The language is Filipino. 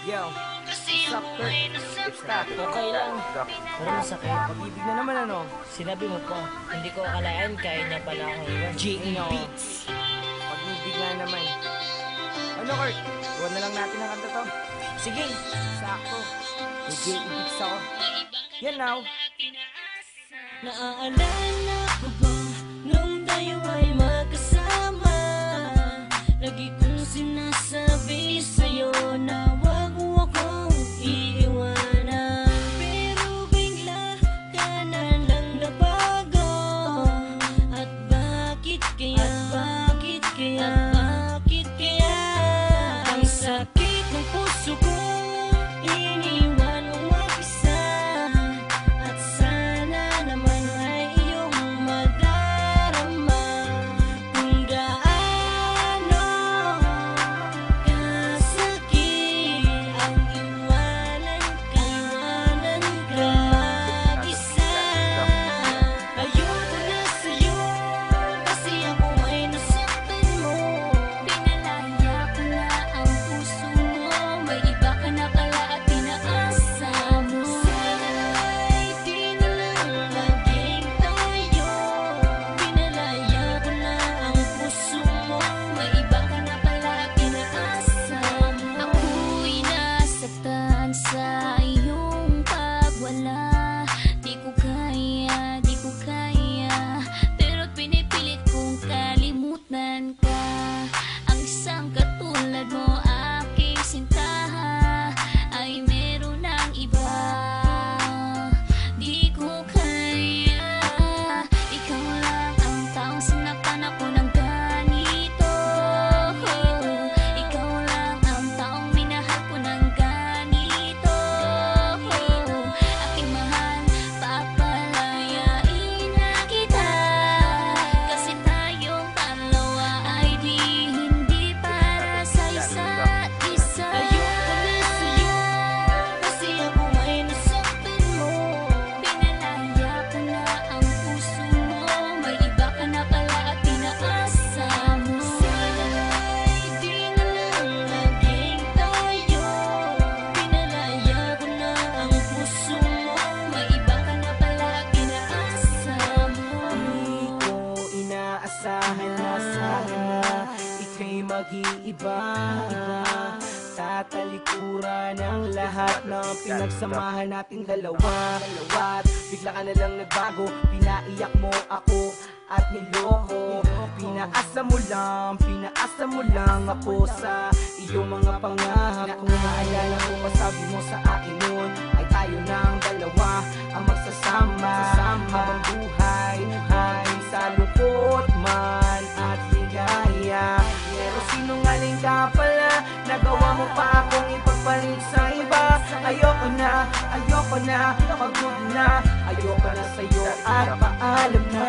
Yo, sup, Kurt? It's that. Okay lang. Pero masakit. Pag-ibig na naman ano? Sinabi mo pa. Hindi ko akalain kaya niya pala akong iwan. J.A. Beats. Pag-ibig nga naman. Ano, Kurt? Huwag na lang natin ang kanta to. Sige. Sakto. May J.A. Beats ako. Yan now. Naaalala ko ba nung tayo ay magkasama? Lagi kong sinasabi sa'yo na wag mo akong iiwanan. Pero bigla ka na lang nabago. At bakit kaya? Bakit kaya? Bakit kaya? Ang sakit ng puso ko, iniwan mo mag-isa. At sana naman ay iyong madarama kung gaano kasakit ang iwanan ka mag-isa. Ayoko na sa'yo kasi ako ay nasaktan mo. Pinalaya ko na ang puso mo, may iba ka na pala at pinaasa mo. Sana'y di na lang laging tayo. Pinalaya ko na ang puso mo, may iba ka na pala at pinaasa mo. Ako'y nasaktan sa iyong pagwala. Di ko kaya, di ko kaya, pero pinipilit kong kalimutan ka. Ang isang katulad mo, aking sinta, ay meron ng iba. Di ko kaya, ikaw lang ang taong sinaktan ako ng ganito. Ikaw lang ang taong minahal ko ng ganito. Aking mahal, papalayain na kita, kasi tayong dalawa ay hindi para sa isa't isa. Ayoko na sa'yo kasi ako ay nasaktan mo. Pinalaya ko na ang puso mo, may iba ka na pala at pinaasa mo. Sana'y di na lang laging tayo. Pinalaya ko na ang puso mo, may iba ka na pala at pinaasa mo. Di ko inaasahan na ika'y mag-iiba. Tatalikuran ang lahat ng pinagsamahan nating dalawa. At bigla ka na lang nagbago, pinaiyak mo ako at niloko. Pinaasa mo lang ako sa iyong mga pangako. Naalala ko pa sabi mo sa akin noon ay tayo ng dalawa ang magsasama habang buhay sa lungkot man at ligaya. Pero sinungaling ka pala, nagawa mo pa akong ipagpalit sa iba. Ayoko na, pagod na, ayoko na sa'yo at paalam na.